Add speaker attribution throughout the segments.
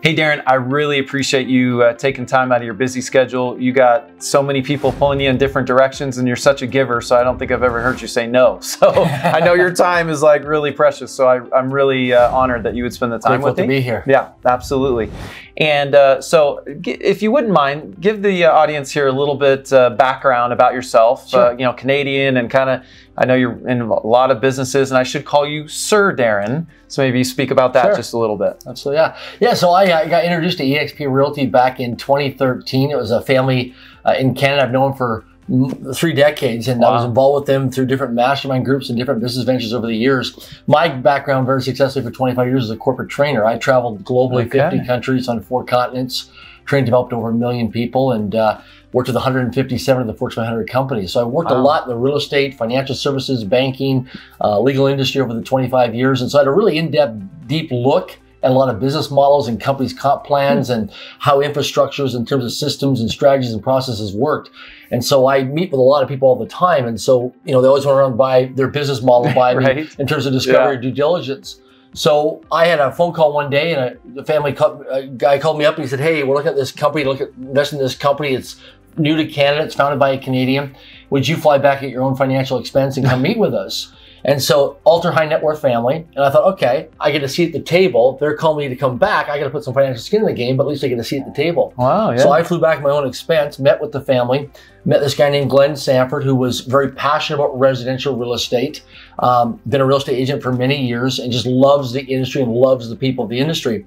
Speaker 1: Hey Darren, I really appreciate you taking time out of your busy schedule. You got so many people pulling you in different directions and you're such a giver, so I don't think I've ever heard you say no. So I know your time is like really precious, so I'm really honored that you would spend the time with me.
Speaker 2: To be here.
Speaker 1: Yeah, absolutely. And so if you wouldn't mind, give the audience here a little bit background about yourself.
Speaker 2: Sure.
Speaker 1: You know, Canadian and kind of, I know you're in a lot of businesses and I should call you Sir Darren. So maybe you speak about that just a little bit.
Speaker 2: Absolutely, yeah. Yeah, so I got introduced to eXp Realty back in 2013. It was a family in Canada I've known for 3 decades, and I was involved with them through different mastermind groups and different business ventures over the years. My background very successfully for 25 years as a corporate trainer. I traveled globally, 50 countries on 4 continents, trained, developed over 1 million people, and worked with 157 of the Fortune 100 companies. So I worked a lot in the real estate, financial services, banking, legal industry over the 25 years. And so I had a really in-depth, deep look at a lot of business models and companies' comp plans and how infrastructures in terms of systems and strategies and processes worked. And so I meet with a lot of people all the time. And so, you know, they always want to run by their business model by me in terms of discovery due diligence. So I had a phone call one day, and a guy called me up and he said, "Hey, we're looking at this company, invest in this company. It's new to Canada. It's founded by a Canadian. Would you fly back at your own financial expense and come meet with us?" And so ultra high net worth family. And I thought, okay, I get a seat at the table. They're calling me to come back. I got to put some financial skin in the game, but at least I get a seat at the table.
Speaker 1: Wow, yeah.
Speaker 2: So I flew back at my own expense, met with the family, met this guy named Glenn Sanford, who was very passionate about residential real estate, been a real estate agent for many years and just loves the industry and loves the people of the industry.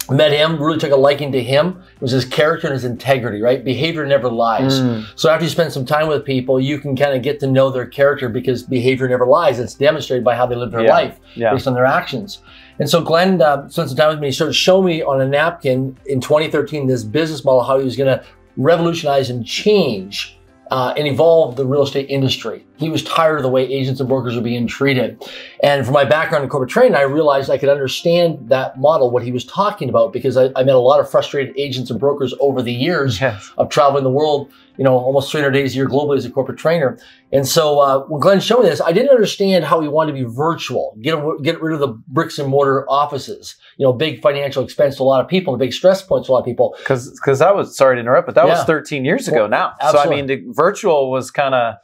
Speaker 2: Met him, really took a liking to him. It was his character and his integrity, right? Behavior never lies. So after you spend some time with people, you can kind of get to know their character because behavior never lies. It's demonstrated by how they live their life based on their actions. And so Glenn spent some time with me. He started showing me on a napkin in 2013 this business model, how he was going to revolutionize and change and evolve the real estate industry. He was tired of the way agents and brokers were being treated. And from my background in corporate training, I realized I could understand that model, what he was talking about, because I met a lot of frustrated agents and brokers over the years of traveling the world, you know, almost 300 days a year globally as a corporate trainer. And so when Glenn showed me this, I didn't understand how he wanted to be virtual, get rid of the bricks and mortar offices, you know, big financial expense to a lot of people, and big stress points to a lot of people.
Speaker 1: Because that was, sorry to interrupt, but that was 13 years ago now.
Speaker 2: Absolutely.
Speaker 1: So I mean, the virtual was kind of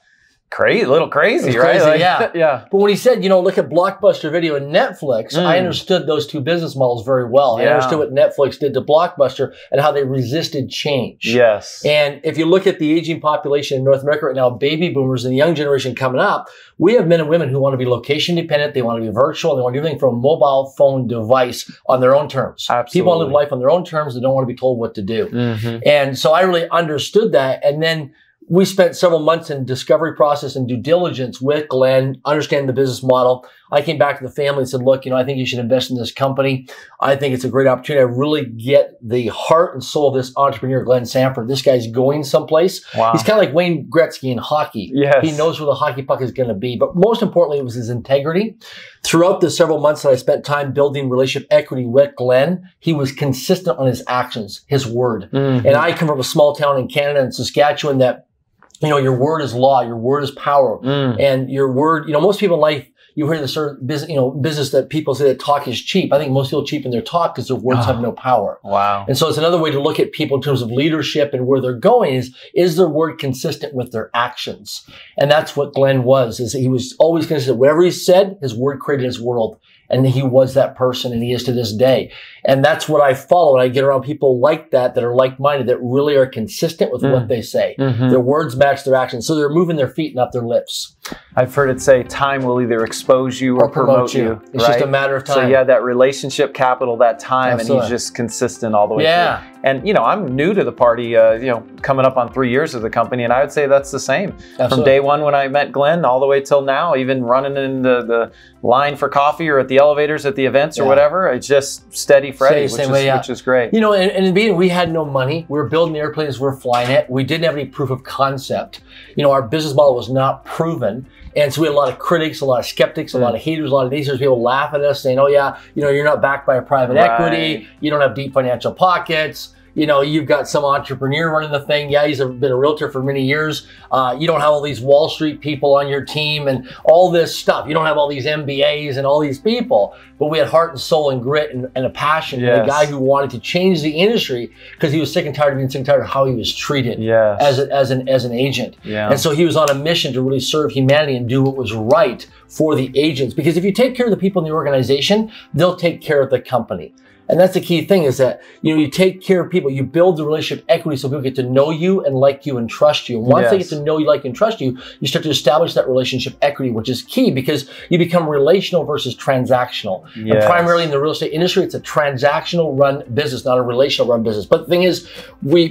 Speaker 1: crazy, a little crazy, right?
Speaker 2: Crazy,
Speaker 1: like,
Speaker 2: yeah. But when he said, you know, look at Blockbuster Video and Netflix, I understood those 2 business models very well. I understood what Netflix did to Blockbuster and how they resisted change.
Speaker 1: Yes.
Speaker 2: And if you look at the aging population in North America right now, baby boomers and the young generation coming up, we have men and women who want to be location dependent. They want to be virtual. They want to do everything from a mobile phone device on their own terms.
Speaker 1: Absolutely.
Speaker 2: People want to live life on their own terms. They don't want to be told what to do. And so I really understood that. And then we spent several months in discovery process and due diligence with Glenn, understanding the business model. I came back to the family and said, look, you know, I think you should invest in this company. I think it's a great opportunity. I really get the heart and soul of this entrepreneur, Glenn Sanford. This guy's going someplace. Wow. He's kind of like Wayne Gretzky in hockey. Yes. He knows where the hockey puck is going to be. But most importantly, it was his integrity. Throughout the several months that I spent time building relationship equity with Glenn, he was consistent on his actions, his word. And I come from a small town in Canada, in Saskatchewan, that, you know, your word is law, your word is power. And your word, you know, most people in life, you hear the sort of business, you know, business that people say that talk is cheap. I think most people cheapen their talk because their words have no power. Wow. And so it's another way to look at people in terms of leadership and where they're going is their word consistent with their actions? And that's what Glenn was, is he was always consistent. Whatever he said, his word created his world. And he was that person, and he is to this day. And that's what I follow. And I get around people like that are like-minded, that really are consistent with what they say. Their words match their actions. So they're moving their feet, not their lips.
Speaker 1: I've heard it say time will either expose you or promote you.
Speaker 2: It's just a matter of time.
Speaker 1: So yeah, that relationship capital, that time, and he's just consistent all the way through. And, you know, I'm new to the party, you know, coming up on 3 years of the company, and I would say that's the same. From day one when I met Glenn all the way till now, even running in the line for coffee or at the elevators at the events or whatever, it's just steady Freddy, which is great.
Speaker 2: You know, and in the beginning, we had no money. We were building airplanes, we were flying it. We didn't have any proof of concept. You know, our business model was not proven. And so we had a lot of critics, a lot of skeptics, a lot of haters, a lot of naysayers, people laughing at us saying, oh yeah, you know, you're not backed by a private equity. You don't have deep financial pockets. you've got some entrepreneur running the thing. Yeah, he's been a realtor for many years. You don't have all these Wall Street people on your team and all this stuff. You don't have all these MBAs and all these people. But we had heart and soul and grit and a passion. Yes. And a guy who wanted to change the industry because he was sick and tired of being sick and tired of how he was treated as an agent. Yeah. And so he was on a mission to really serve humanity and do what was right for the agents. Because if you take care of the people in the organization, they'll take care of the company. And that's the key thing, is that, you take care of people, you build the relationship equity so people get to know you and like you and trust you. And once they get to know you, like, and trust you, you start to establish that relationship equity, which is key because you become relational versus transactional. Yes. And primarily in the real estate industry, it's a transactional run business, not a relational run business. But the thing is,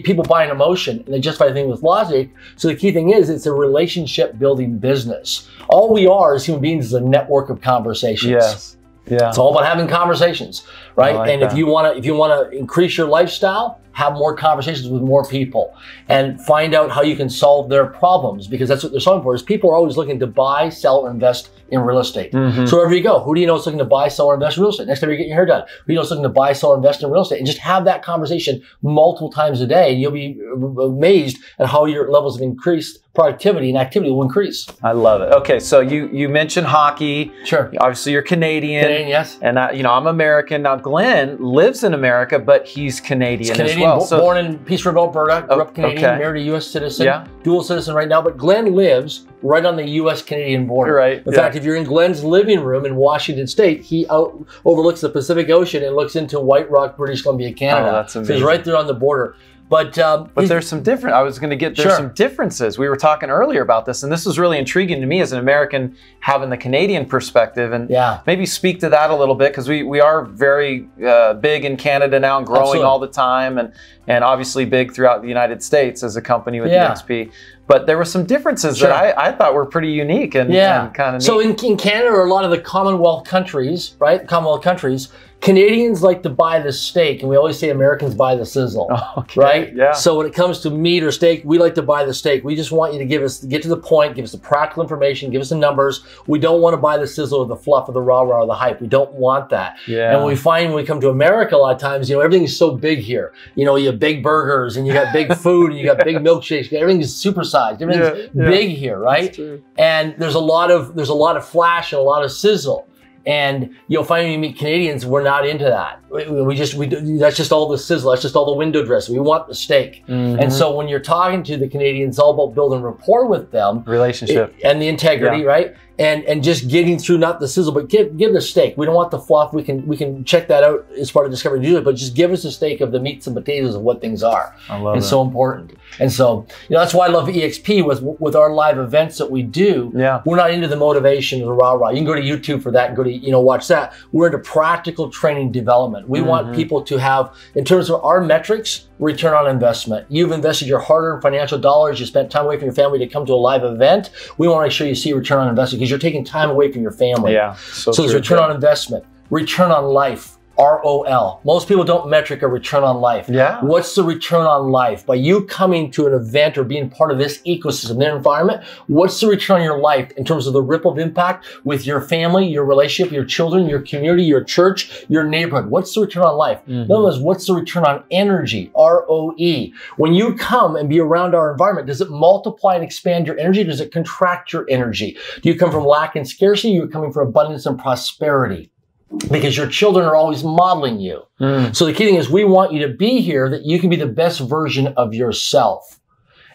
Speaker 2: people buy an emotion and they justify the thing with logic. So the key thing is, it's a relationship building business. All we are as human beings is a network of conversations.
Speaker 1: Yes. Yeah.
Speaker 2: It's all about having conversations, right? Like and that. if you want to increase your lifestyle, have more conversations with more people and find out how you can solve their problems, because that's what they're solving for. Is people are always looking to buy, sell, or invest in real estate. Mm-hmm. So wherever you go, who do you know is looking to buy, sell, or invest in real estate? Next time you get your hair done, who do you know is looking to buy, sell, or invest in real estate? And just have that conversation multiple times a day, and you'll be amazed at how your levels of increased productivity and activity will increase.
Speaker 1: I love it. Okay, so you mentioned hockey.
Speaker 2: Sure.
Speaker 1: Obviously, you're Canadian.
Speaker 2: Canadian, yes.
Speaker 1: And I'm American. Now, Glenn lives in America, but he's Canadian, as well.
Speaker 2: So, born in Peace River, Alberta. Grew up Canadian, married a U.S. citizen, dual citizen right now. But Glenn lives right on the U.S.-Canadian border.
Speaker 1: Right.
Speaker 2: In fact, if you're in Glenn's living room in Washington State, he overlooks the Pacific Ocean and looks into White Rock, British Columbia, Canada.
Speaker 1: Oh, that's amazing.
Speaker 2: So he's right there on the border. But
Speaker 1: there's some different. I was going to get there's some differences. We were talking earlier about this, and this was really intriguing to me as an American, having the Canadian perspective, and maybe speak to that a little bit, because we are very big in Canada now and growing all the time, and obviously big throughout the United States as a company with eXp. But there were some differences that I thought were pretty unique and kind of neat. So in
Speaker 2: Canada, or a lot of the Commonwealth countries, right? Commonwealth countries, Canadians like to buy the steak, and we always say Americans buy the sizzle, right? Yeah. So when it comes to meat or steak, we like to buy the steak. We just want you to get to the point, give us the practical information, give us the numbers. We don't want to buy the sizzle or the fluff or the rah-rah or the hype. We don't want that. Yeah. And what we find when we come to America a lot of times, everything's so big here. You have big burgers, and you got big food, and you got big milkshakes. Everything's supersized. Everything's big here, right? And there's a lot of flash and a lot of sizzle. And you'll find when you meet Canadians, we're not into that. That's just all the sizzle. That's just all the window dressing. We want the steak. Mm-hmm. And so when you're talking to the Canadians, it's all about building rapport with them,
Speaker 1: relationship,
Speaker 2: and the integrity, right? And just getting through, not the sizzle, but give the steak. We don't want the fluff. We can check that out as part of discovery to do it, but just give us a steak of the meats and potatoes of what things are. I love it. It's so important. And so, that's why I love eXp with our live events that we do. Yeah. We're not into the motivation or the rah-rah. You can go to YouTube for that and go to, watch that. We're into practical training development. We want people to have, in terms of our metrics, return on investment. You've invested your hard-earned financial dollars. You spent time away from your family to come to a live event. We want to make sure you see return on investment, because you're taking time away from your family. Yeah. So there's return on investment, return on life. ROL. Most people don't metric a return on life. Yeah. What's the return on life? By you coming to an event or being part of this ecosystem, their environment, what's the return on your life in terms of the ripple of impact with your family, your relationship, your children, your community, your church, your neighborhood? What's the return on life? In other words, what's the return on energy? ROE. When you come and be around our environment, does it multiply and expand your energy? Does it contract your energy? Do you come from lack and scarcity? You're coming from abundance and prosperity, because your children are always modeling you. So the key thing is, we want you to be here that you can be the best version of yourself.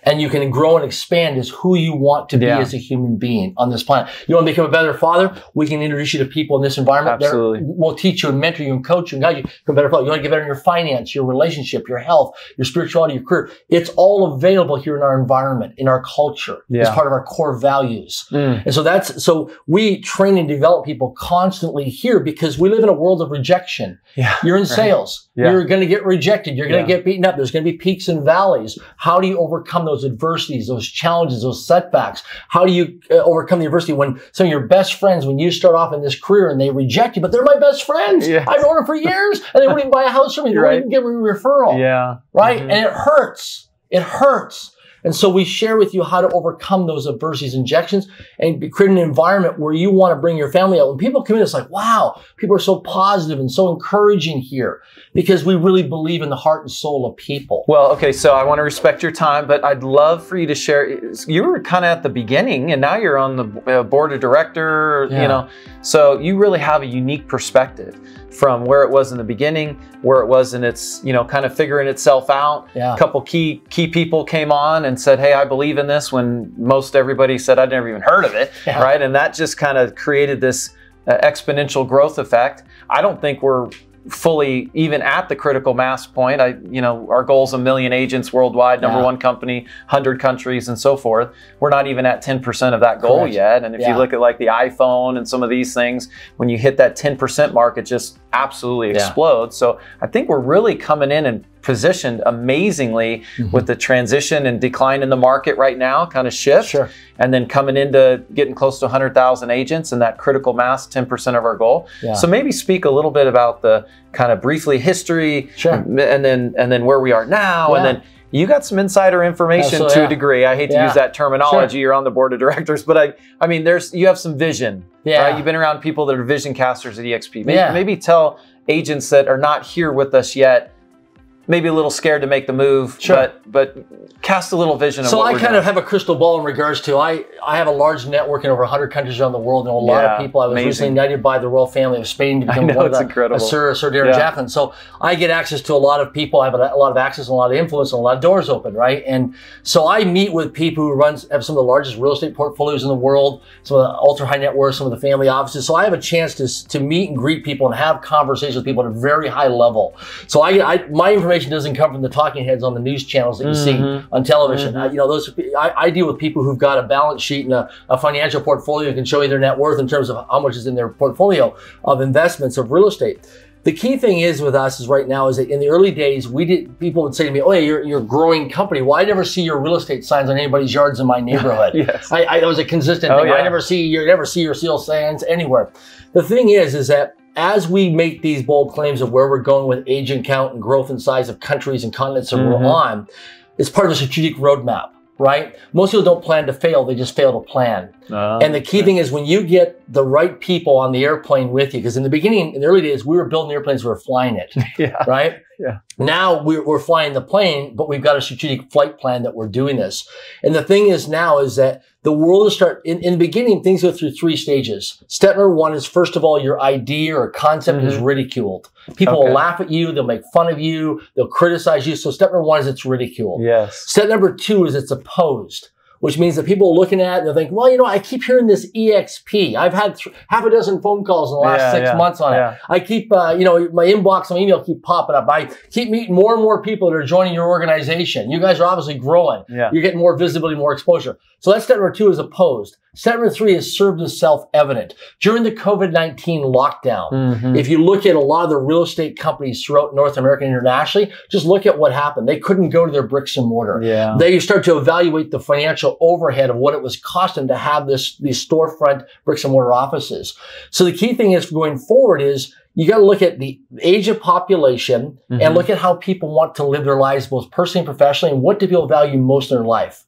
Speaker 2: And you can grow and expand as who you want to be as a human being on this planet. You want to become a better father? We can introduce you to people in this environment. Absolutely. We'll teach you and mentor you and coach you and guide you to become a better father. You want to get better in your finance, your relationship, your health, your spirituality, your career. It's all available here in our environment, in our culture. It's part of our core values. And so we train and develop people constantly here, because we live in a world of rejection. You're in sales. You're going to get rejected. You're going to get beaten up. There's going to be peaks and valleys. How do you overcome those adversities, those challenges, those setbacks? How do you overcome the adversity when some of your best friends, when you start off in this career and they reject you, but they're my best friends. I've known them for years, and they wouldn't even buy a house from me. They wouldn't even give me a referral. Right? And it hurts. It hurts. And so we share with you how to overcome those adversities, injections, and create an environment where you want to bring your family out. When people come in, it's like, wow, people are so positive and so encouraging here because we really believe in the heart and soul of people.
Speaker 1: Well, okay, so I want to respect your time, but I'd love for you to share. You were kind of at the beginning and now you're on the board of director, you know, so you really have a unique perspective from where it was in the beginning, where it was in its, you know, kind of figuring itself out. A couple key people came on and said, hey, I believe in this, when most everybody said, I'd never even heard of it, right? And that just kind of created this exponential growth effect. I don't think we're fully even at the critical mass point. You know, our goal is 1 million agents worldwide, number one company, 100 countries and so forth. We're not even at 10% of that goal yet. And if you look at like the iPhone and some of these things, when you hit that 10% mark, it just absolutely explodes. So I think we're really coming in and positioned amazingly with the transition and decline in the market right now, kind of shift, and then coming into getting close to 100,000 agents and that critical mass, 10% of our goal. So maybe speak a little bit about the kind of briefly history, and then where we are now, and then you got some insider information to a degree. I hate to use that terminology. You're on the board of directors, but I mean, you have some vision. Right? You've been around people that are vision casters at eXp. Maybe tell agents that are not here with us yet, maybe a little scared to make the move, but cast a little vision.
Speaker 2: So I kind of have a crystal ball in regards to, I have a large network in over 100 countries around the world, and a lot of people. I was recently knighted by the royal family of Spain to become one of the Sir Darren Jacklin. So I get access to a lot of people. I have a lot of access and a lot of influence and a lot of doors open, right? And so I meet with people who have some of the largest real estate portfolios in the world, some of the ultra high net worth, some of the family offices. So I have a chance to meet and greet people and have conversations with people at a very high level. So my information doesn't come from the talking heads on the news channels that you see on television. You know, I deal with people who've got a balance sheet and a financial portfolio and can show you their net worth in terms of how much is in their portfolio of investments of real estate. The key thing is with us is right now is that in the early days, people would say to me, oh, yeah, you're a growing company. Well, I never see your real estate signs on anybody's yards in my neighborhood. That was a consistent thing. I never see your seal signs anywhere. The thing is that as we make these bold claims of where we're going with agent count and growth and size of countries and continents that we're on, it's part of a strategic roadmap, right? Most people don't plan to fail, they just fail to plan. And the key thing is when you get the right people on the airplane with you, because in the beginning, in the early days, we were building airplanes, we were flying it, right? Now we're flying the plane, but we've got a strategic flight plan that we're doing this. And the thing is now is that the world will in the beginning, things go through 3 stages. Step number 1 is, first of all, your idea or concept is ridiculed. People will laugh at you. They'll make fun of you. They'll criticize you. So step number 1 is it's ridiculed. Step number 2 is it's opposed, which means that people are looking at it and they'll think, well, you know, I keep hearing this eXp. I've had half a dozen phone calls in the last 6 months on it. I keep, you know, my inbox, my email keep popping up. I keep meeting more and more people that are joining your organization. You guys are obviously growing. You're getting more visibility, more exposure. So that's step number 2 is opposed. Step number 3 is served as self-evident. During the COVID-19 lockdown, if you look at a lot of the real estate companies throughout North America and internationally, just look at what happened. They couldn't go to their bricks and mortar. They start to evaluate the financial overhead of what it was costing to have these storefront bricks and mortar offices. So the key thing is going forward is you got to look at the age of population and look at how people want to live their lives, both personally and professionally, and what do people value most in their life?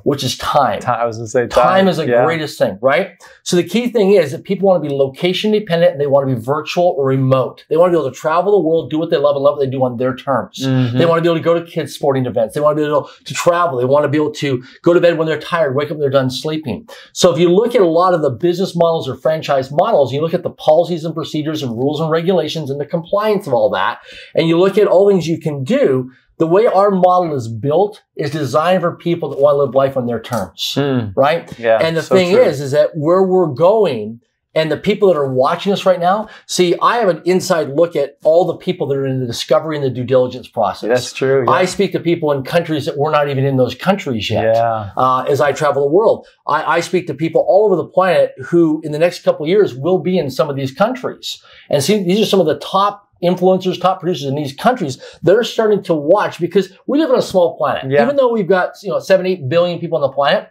Speaker 2: Which is time.
Speaker 1: I was going to say
Speaker 2: time is the greatest thing, right? So the key thing is that people want to be location dependent and they want to be virtual or remote. They want to be able to travel the world, do what they love and love what they do on their terms. They want to be able to go to kids' sporting events. They want to be able to travel. They want to be able to go to bed when they're tired, wake up when they're done sleeping. So if you look at a lot of the business models or franchise models, you look at the policies and procedures and rules and regulations and the compliance of all that, and you look at all things you can do, the way our model is built is designed for people that want to live life on their terms, right? And the thing is that where we're going and the people that are watching us right now, see, I have an inside look at all the people that are in the discovery and the due diligence process.
Speaker 1: That's true.
Speaker 2: I speak to people in countries that we're not even in those countries yet. As I travel the world, I speak to people all over the planet who in the next couple of years will be in some of these countries. And see, these are some of the top influencers, top producers in these countries. They're starting to watch because we live on a small planet. Even though we've got 7, 8 billion people on the planet,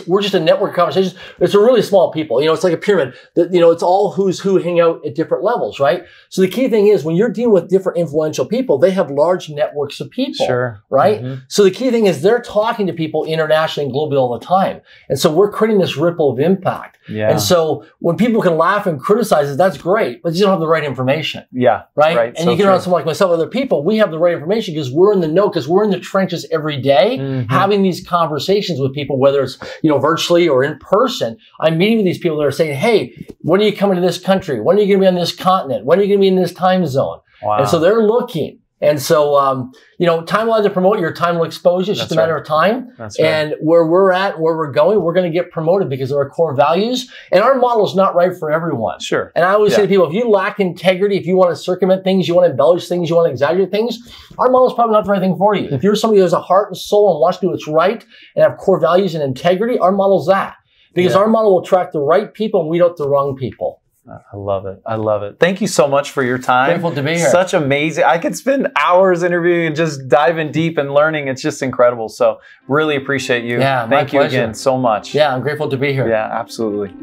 Speaker 2: we're just a network of conversations. It's a really small people. You know, it's like a pyramid. You know, it's all who's who hang out at different levels, right? So the key thing is when you're dealing with different influential people, they have large networks of people, right? So the key thing is they're talking to people internationally and globally all the time. And so we're creating this ripple of impact. And so when people can laugh and criticize it, that's great, but you don't have the right information. Right? And so you get around someone like myself, other people, we have the right information because we're in the know, because we're in the trenches every day, having these conversations with people, whether it's, you know, virtually or in person. I'm meeting with these people that are saying, hey, when are you coming to this country? When are you going to be on this continent? When are you going to be in this time zone? And so they're looking. And so, you know, time will either promote you or time will expose you. It's just a matter of time. And where we're at, where we're going, we're going to get promoted because of our core values. And our model is not right for everyone. And I always say to people, if you lack integrity, if you want to circumvent things, you want to embellish things, you want to exaggerate things, our model is probably not the right thing for you. If you're somebody who has a heart and soul and wants to do what's right and have core values and integrity, our model's that. Because our model will attract the right people and weed out the wrong people.
Speaker 1: I love it. I love it. Thank you so much for your time.
Speaker 2: Grateful to be here.
Speaker 1: Such amazing. I could spend hours interviewing and just diving deep and learning. It's just incredible. So really appreciate you.
Speaker 2: Yeah,
Speaker 1: Thank you again so much.
Speaker 2: Yeah, I'm grateful to be here.
Speaker 1: Yeah, absolutely.